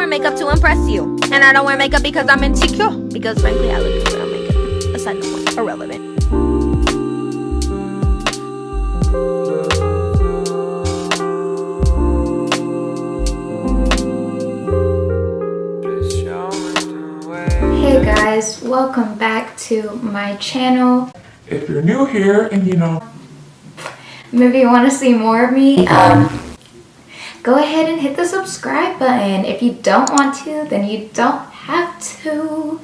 wear makeup to impress you. And I don't wear makeup because I'm insecure. Because frankly, I look good without makeup. Aside the point, irrelevant. Hey guys, welcome back to my channel. If you're new here and maybe you want to see more of me, go ahead and hit the subscribe button. If you don't want to, then you don't have to.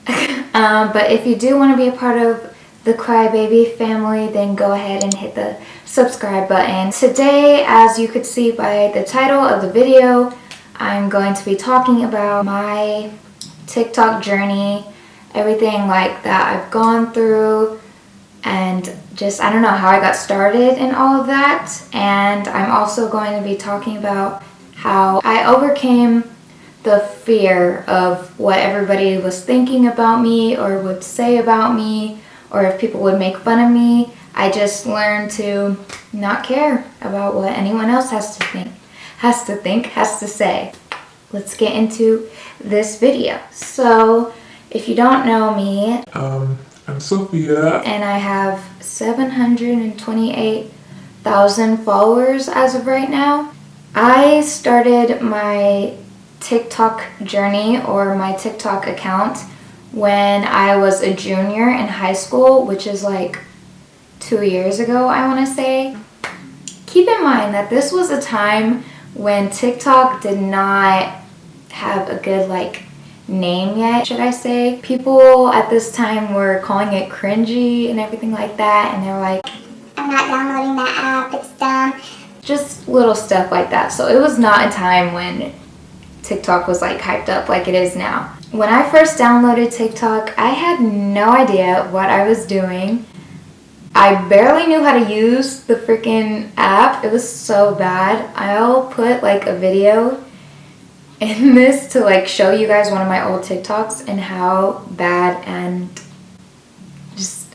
But if you do want to be a part of the Crybaby family, then go ahead and hit the subscribe button. Today, as you could see by the title of the video, I'm going to be talking about my TikTok journey, everything like that I've gone through, and just, I don't know, how I got started and all of that. And I'm also going to be talking about how I overcame the fear of what everybody was thinking about me or would say about me, or if people would make fun of me. I just learned to not care about what anyone else has to say. Let's get into this video. So, if you don't know me, I'm Sophia, and I have 728,000 followers as of right now. I started my TikTok journey, or my TikTok account, when I was a junior in high school, which is like 2 years ago, I want to say. Keep in mind that this was a time when TikTok did not have a good name yet, should I say. People at this time were calling it cringy and everything like that, and they're like, I'm not downloading that app, it's dumb. Just little stuff like that. So it was not a time when TikTok was hyped up like it is now. When I first downloaded TikTok, I had no idea what I was doing. I barely knew how to use the freaking app. It was so bad. I'll put a video in this to show you guys one of my old TikToks and how bad and just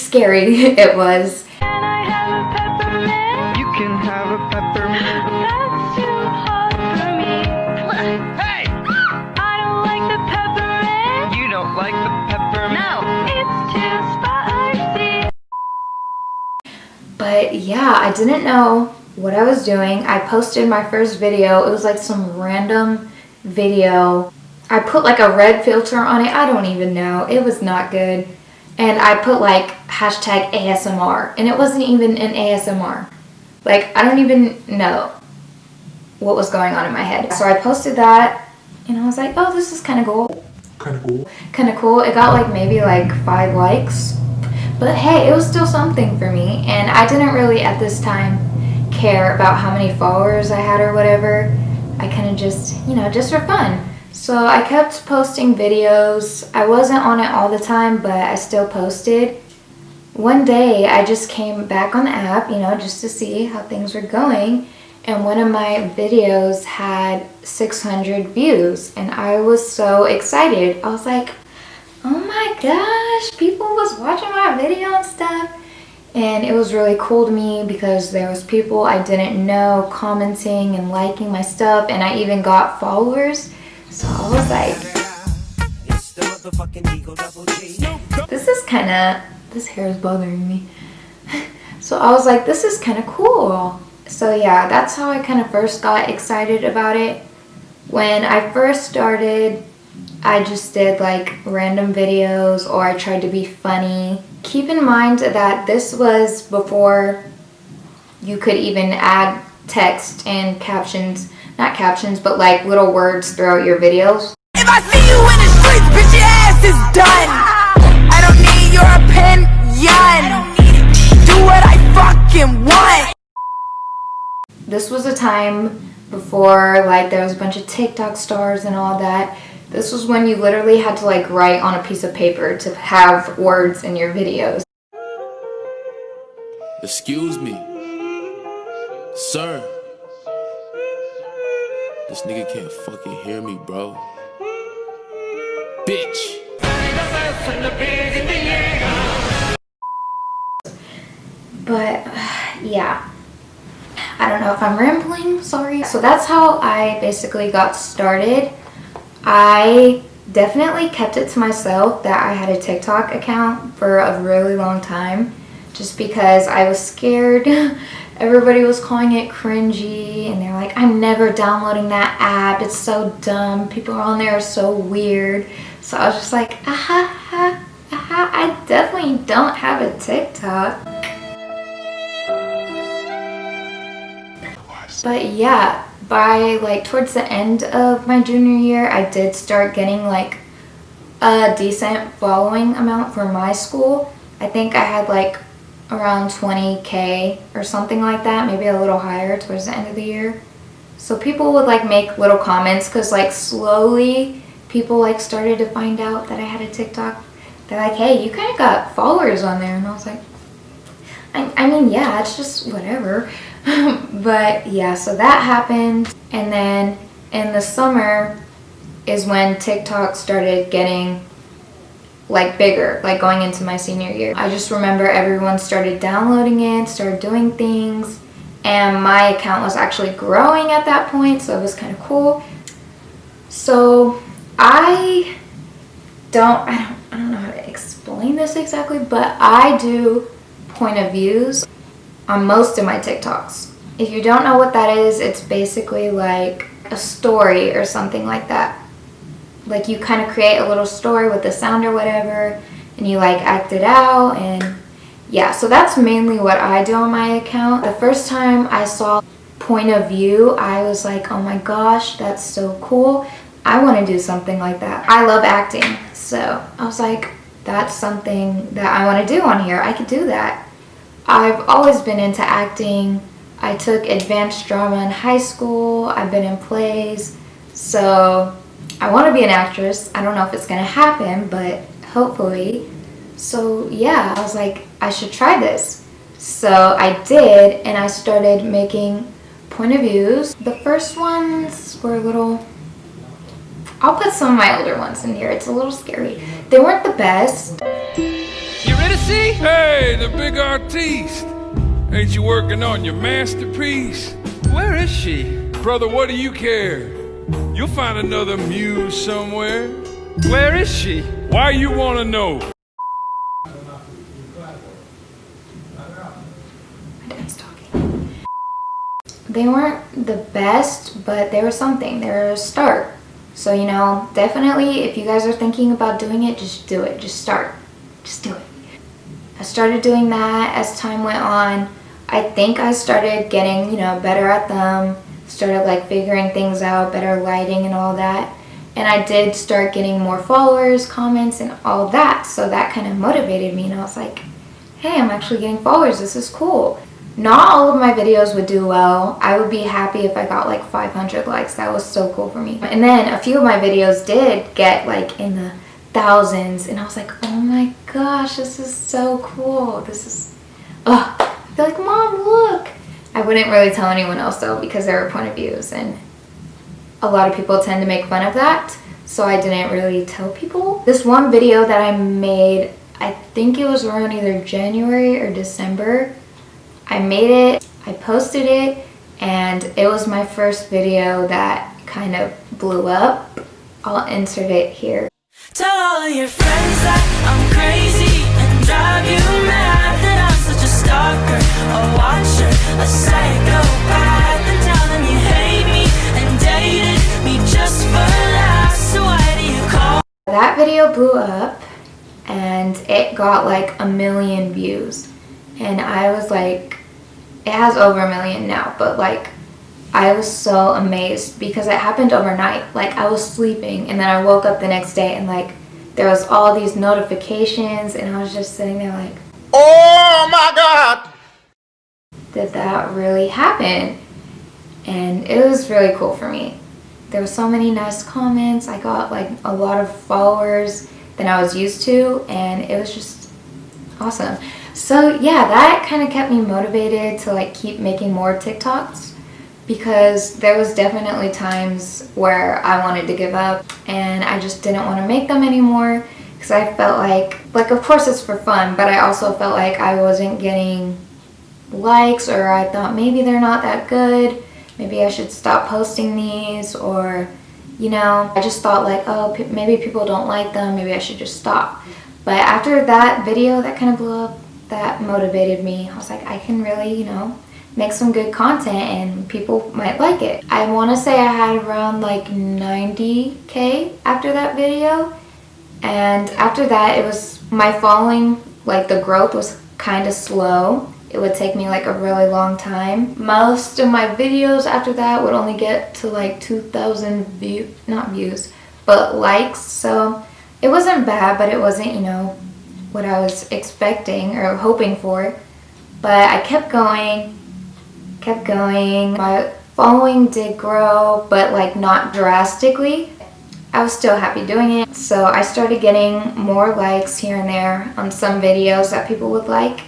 scary it was. Can I have a peppermint? You can have a peppermint. That's too hot for me. Hey! I don't like the peppermint. You don't like the peppermint? No, it's too spicy. But yeah, I didn't know what I was doing. I posted my first video. It was some random video. I put a red filter on it. I don't even know. It was not good. And I put hashtag ASMR, and it wasn't even an ASMR. I don't even know what was going on in my head. So I posted that, and I was like, oh, this is kind of cool. Kind of cool. It got maybe 5 likes. But hey, it was still something for me. And I didn't really at this time care about how many followers I had or whatever. I kind of just, just for fun. So I kept posting videos. I wasn't on it all the time, but I still posted. One day I just came back on the app, just to see how things were going. And one of my videos had 600 views, and I was so excited. I was like, oh my gosh, people was watching my video and stuff. And it was really cool to me because there was people I didn't know commenting and liking my stuff, and I even got followers. So I was like, this hair is bothering me. So I was like, this is kind of cool. So yeah, that's how I kind of first got excited about it. When I first started, I just did random videos, or I tried to be funny. Keep in mind that this was before you could even add text and captions, not captions, but little words throughout your videos. If I see you in the streets, bitch, your ass is done. I don't need your opinion. Do what I fucking want. This was a time before there was a bunch of TikTok stars and all that. This was when you literally had to write on a piece of paper to have words in your videos. Excuse me, sir. This nigga can't fucking hear me, bro. Bitch. But yeah, I don't know know if I'm rambling, sorry. So that's how I basically got started. I definitely kept it to myself that I had a TikTok account for a really long time, just because I was scared. Everybody was calling it cringy, and they're like, I'm never downloading that app, it's so dumb, people on there are so weird. So I was just like, I definitely don't have a TikTok. But yeah, by like towards the end of my junior year, I did start getting like a decent following amount for my school. I think I had like around 20K or something like that, maybe a little higher towards the end of the year. So people would like make little comments, because like slowly people like started to find out that I had a TikTok. They're like, hey, you kind of got followers on there. And I was like, I mean, yeah, it's just whatever. But yeah, so that happened. And then in the summer is when TikTok started getting like bigger, like going into my senior year. I just remember everyone started downloading it, started doing things, and my account was actually growing at that point, so it was kind of cool. So I don't know how to explain this exactly, but I do point of views on most of my TikToks. If you don't know what that is, it's basically like a story or something like that. Like you kind of create a little story with the sound or whatever, and you like act it out, and yeah, so that's mainly what I do on my account. The first time I saw point of view, I was like, oh my gosh, that's so cool. I want to do something like that. I love acting, so I was like, that's something that I want to do on here. I could do that. I've always been into acting. I took advanced drama in high school. I've been in plays, so I want to be an actress. I don't know if it's going to happen, but hopefully. So yeah, I was like, I should try this. So I did, and I started making point of views. The first ones were a little... I'll put some of my older ones in here. It's a little scary. They weren't the best. You ready to see? Hey, the big artiste. Ain't you working on your masterpiece? Where is she? Brother, what do you care? You'll find another muse somewhere. Where is she? Why you want to know? My dad's talking. They weren't the best, but they were something. They were a start. So, you know, definitely if you guys are thinking about doing it, just do it. Just start. Just do it. I started doing that as time went on. I think I started getting, you know, better at them. Started like figuring things out, better lighting and all that. And I did start getting more followers, comments, and all that. So that kind of motivated me, and I was like, hey, I'm actually getting followers. This is cool. Not all of my videos would do well. I would be happy if I got like 500 likes. That was so cool for me. And then a few of my videos did get like in the thousands, and I was like, oh my gosh, this is so cool. This is, they're like, Mom, look. I wouldn't really tell anyone else though, because there were point of views, and a lot of people tend to make fun of that, so I didn't really tell people. This one video that I made, I think it was around either January or December. I made it, I posted it, and it was my first video that kind of blew up. I'll insert it here. Tell all of your friends that I'm crazy and drive you mad, that I'm such a stalker, a watcher, a psychopath, and tell them you hate me and dated me just for laughs. So why do you call? That video blew up, and it got like 1 million views, and I was like, it has over 1 million now, but like I was so amazed because it happened overnight. Like I was sleeping, and then I woke up the next day, and like there was all these notifications, and I was just sitting there like, oh my God, did that really happen? And it was really cool for me. There were so many nice comments. I got like a lot of followers than I was used to, and it was just awesome. So yeah, that kind of kept me motivated to like keep making more TikToks, because there was definitely times where I wanted to give up and I just didn't want to make them anymore, because I felt like of course it's for fun, but I also felt like I wasn't getting likes, or I thought maybe they're not that good. Maybe I should stop posting these, or, you know, I just thought like, oh, maybe people don't like them. Maybe I should just stop. But after that video that kind of blew up, that motivated me. I was like, I can really, you know, make some good content and people might like it. I want to say I had around like 90K after that video. And after that, it was my following, like the growth was kind of slow. It would take me like a really long time. Most of my videos after that would only get to like 2,000 not views, but likes. So it wasn't bad, but it wasn't, you know, what I was expecting or hoping for. But I kept going. My following did grow, but like not drastically. I was still happy doing it. So I started getting more likes here and there on some videos that people would like.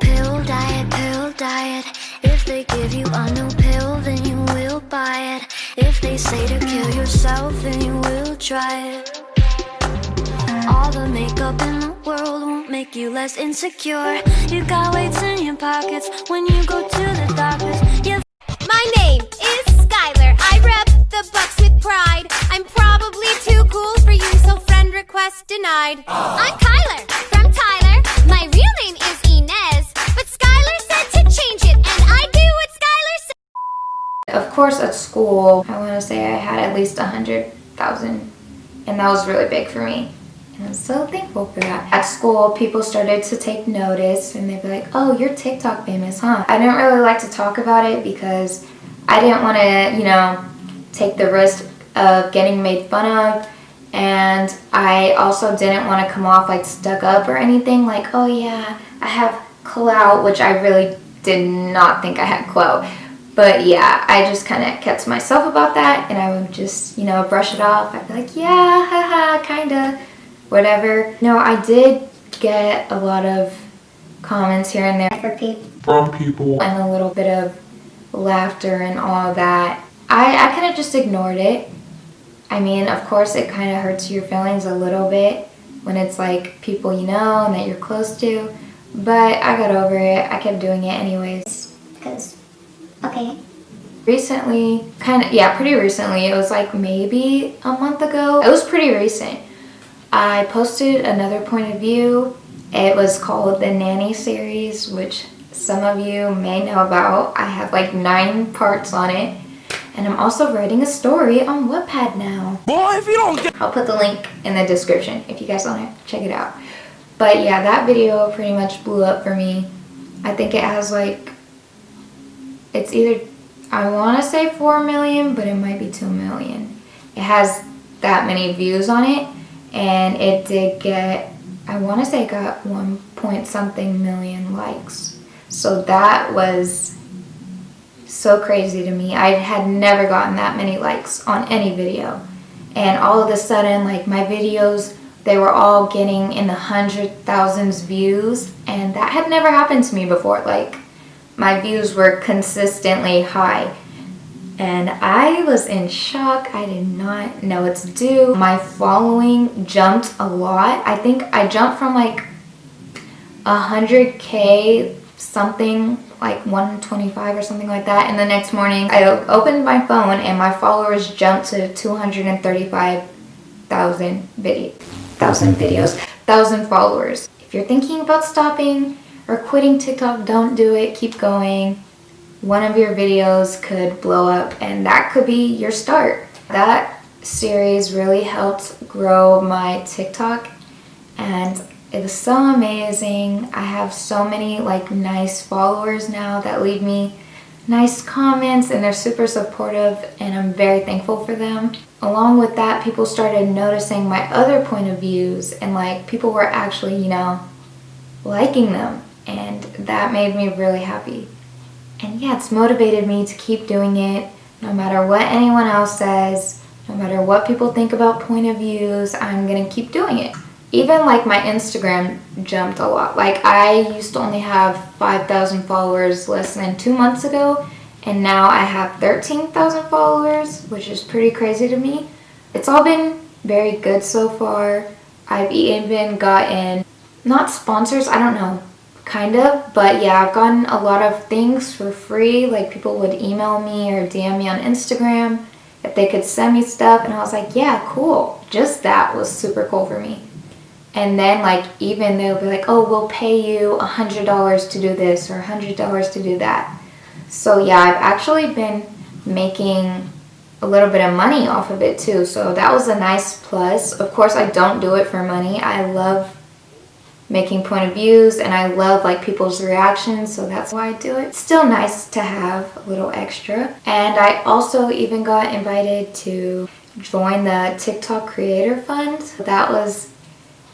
Pill diet. If they give you a new pill, then you will buy it. If they say to kill yourself, then you will try it. All the makeup in the world won't make you less insecure. You got weights in your pockets when you go to the doctors. My name is Skylar. I rep the Bucks with pride. I'm probably too cool for you, so friend request denied. I'm Kyler from Tyler. My real name is Inez, but Skylar said to change it, and I do what Skylar said. Of course, at school, I want to say I had at least 100,000, and that was really big for me. And I'm so thankful for that. At school, people started to take notice and they'd be like, oh, you're TikTok famous, huh? I didn't really like to talk about it because I didn't want to, you know, take the risk of getting made fun of. And I also didn't want to come off like stuck up or anything like, oh yeah, I have clout, which I really did not think I had clout. But yeah, I just kind of kept to myself about that, and I would just, you know, brush it off. I'd be like, yeah, haha, kinda. Whatever. No, I did get a lot of comments here and there From people. and a little bit of laughter and all of that. I kind of just ignored it. I mean, of course, it kind of hurts your feelings a little bit when it's like people you know and that you're close to. But I got over it. I kept doing it anyways. Because, okay. Recently, pretty recently, it was like maybe a month ago. It was pretty recent. I posted another point of view. It was called the Nanny series, which some of you may know about. I have like 9 parts on it. And I'm also writing a story on Wattpad now. Boy, if you don't get... I'll put the link in the description if you guys want to check it out. But yeah, that video pretty much blew up for me. I think it has like, it's either, I want to say 4 million, but it might be 2 million. It has that many views on it. And it did get, I want to say it got 1 point something million likes. So that was so crazy to me. I had never gotten that many likes on any video. And all of a sudden, like my videos, they were all getting in the 100,000s views. And that had never happened to me before. Like my views were consistently high. And I was in shock. I did not know what to do. My following jumped a lot. I think I jumped from like 100K something, like 125 or something like that. And the next morning I opened my phone and my followers jumped to 235,000 1,000 followers. If you're thinking about stopping or quitting TikTok, don't do it. Keep going. One of your videos could blow up and that could be your start. That series really helped grow my TikTok and it was so amazing. I have so many like nice followers now that leave me nice comments and they're super supportive and I'm very thankful for them. Along with that, people started noticing my other point of views and like people were actually, you know, liking them and that made me really happy. And yeah, it's motivated me to keep doing it no matter what anyone else says, no matter what people think about point of views, I'm gonna keep doing it. Even like my Instagram jumped a lot. Like I used to only have 5,000 followers less than 2 months ago and now I have 13,000 followers, which is pretty crazy to me. It's all been very good so far. I've even gotten, not sponsors, I don't know, kind of. But yeah, I've gotten a lot of things for free. Like people would email me or DM me on Instagram if they could send me stuff, and I was like, yeah, cool. Just that was super cool for me. And then like even they'll be like, oh, we'll pay you $100 to do this or $100 to do that. So yeah, I've actually been making a little bit of money off of it too. So that was a nice plus. Of course, I don't do it for money. I love making point of views and I love like people's reactions, so that's why I do it. It's still nice to have a little extra. And I also even got invited to join the TikTok Creator Fund. That was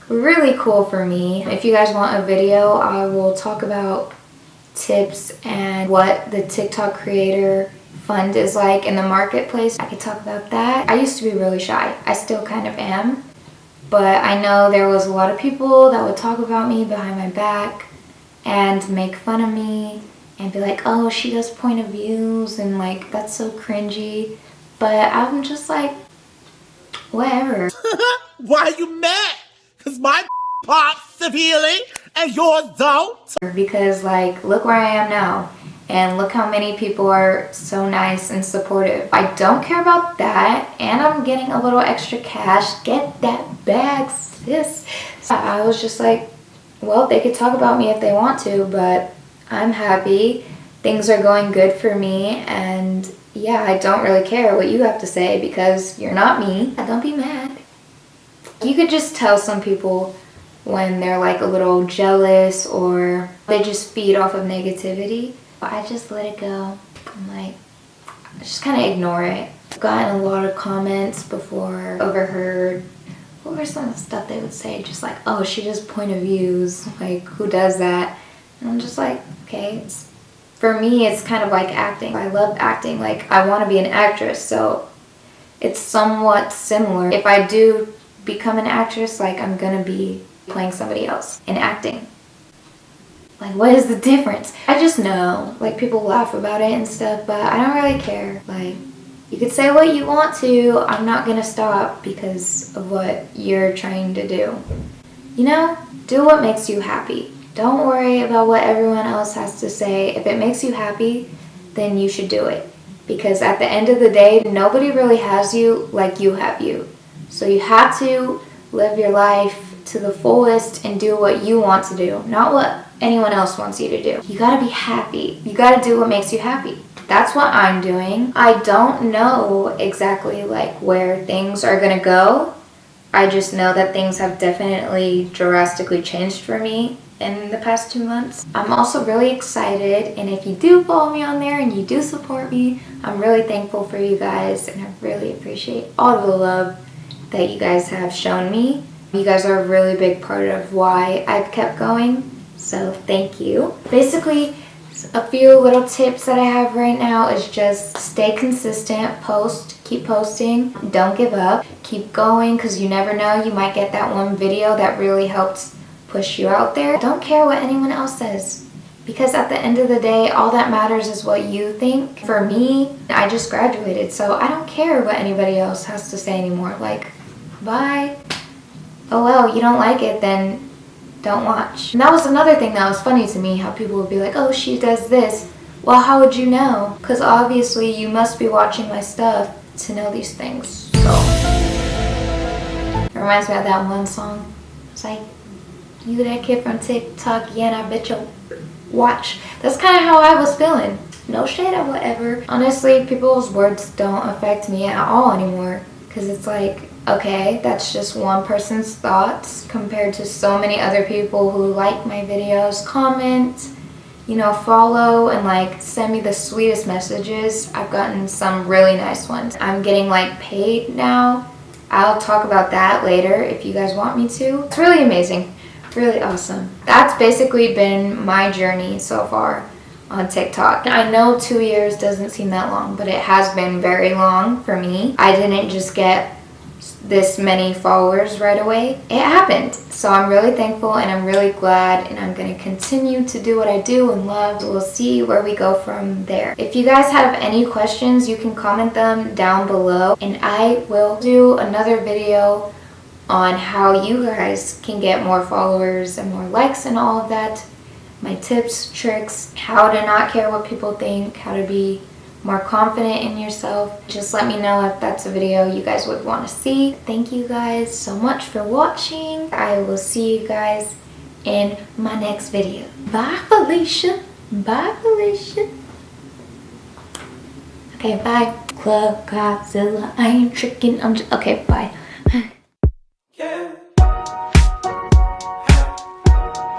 really cool for me. If you guys want a video, I will talk about tips and what the TikTok Creator Fund is like in the marketplace. I could talk about that. I used to be really shy. I still kind of am. But I know there was a lot of people that would talk about me behind my back and make fun of me and be like, oh, she does point of views and like, that's so cringy. But I'm just like, whatever. Why are you mad? Because my pops severely and yours don't? Because like, look where I am now. And look how many people are so nice and supportive. I don't care about that. And I'm getting a little extra cash. Get that bag, sis. So I was just like, well, they could talk about me if they want to, but I'm happy. Things are going good for me. And yeah, I don't really care what you have to say because you're not me. Don't be mad. You could just tell some people when they're like a little jealous or they just feed off of negativity. I just let it go. I'm like, I just kind of ignore it. I've gotten a lot of comments before, overheard. What were some of the stuff they would say? Just like, oh, she does point of views. Like, who does that? And I'm just like, okay. For me, it's kind of like acting. I love acting. Like, I want to be an actress, so it's somewhat similar. If I do become an actress, like, I'm gonna be playing somebody else in acting. Like, what is the difference? I just know, like, people laugh about it and stuff, but I don't really care. Like, you could say what you want to. I'm not gonna stop because of what you're trying to do. You know? Do what makes you happy. Don't worry about what everyone else has to say. If it makes you happy, then you should do it. Because at the end of the day, nobody really has you like you have you. So you have to live your life to the fullest and do what you want to do, not what anyone else wants you to do. You gotta be happy. You gotta do what makes you happy. That's what I'm doing. I don't know exactly like where things are gonna go. I just know that things have definitely drastically changed for me in the past 2 months. I'm also really excited, and if you do follow me on there and you do support me, I'm really thankful for you guys, and I really appreciate all of the love that you guys have shown me. You guys are a really big part of why I've kept going, so thank you. Basically, a few little tips that I have right now is just stay consistent, post, keep posting, don't give up, keep going because you never know, you might get that one video that really helps push you out there. Don't care what anyone else says because at the end of the day, all that matters is what you think. For me, I just graduated, so I don't care what anybody else has to say anymore. Like, bye. Oh well, you don't like it, then don't watch. And that was another thing that was funny to me, how people would be like, oh, she does this. Well, how would you know? Because obviously you must be watching my stuff to know these things. So, it reminds me of that one song. It's like, you that kid from TikTok, yeah, and I bet you'll watch. That's kind of how I was feeling. No shade or whatever. Honestly, people's words don't affect me at all anymore. Because it's like, okay, that's just one person's thoughts compared to so many other people who like my videos, comment, you know, follow, and like send me the sweetest messages. I've gotten some really nice ones. I'm getting like paid now. I'll talk about that later if you guys want me to. It's really amazing, really awesome. That's basically been my journey so far on TikTok. I know 2 years doesn't seem that long, but it has been very long for me. I didn't just get this many followers right away. It happened. So I'm really thankful and I'm really glad, and I'm going to continue to do what I do and love. We'll see where we go from there. If you guys have any questions, you can comment them down below, and I will do another video on how you guys can get more followers and more likes and all of that. my tips, tricks, how to not care what people think, how to be more confident in yourself. Just let me know if that's a video you guys would want to see. Thank you guys so much for watching. I will see you guys in my next video. Bye, Felicia. Bye, Felicia. Okay, bye. Club Godzilla, I ain't tricking. I'm just okay. Bye.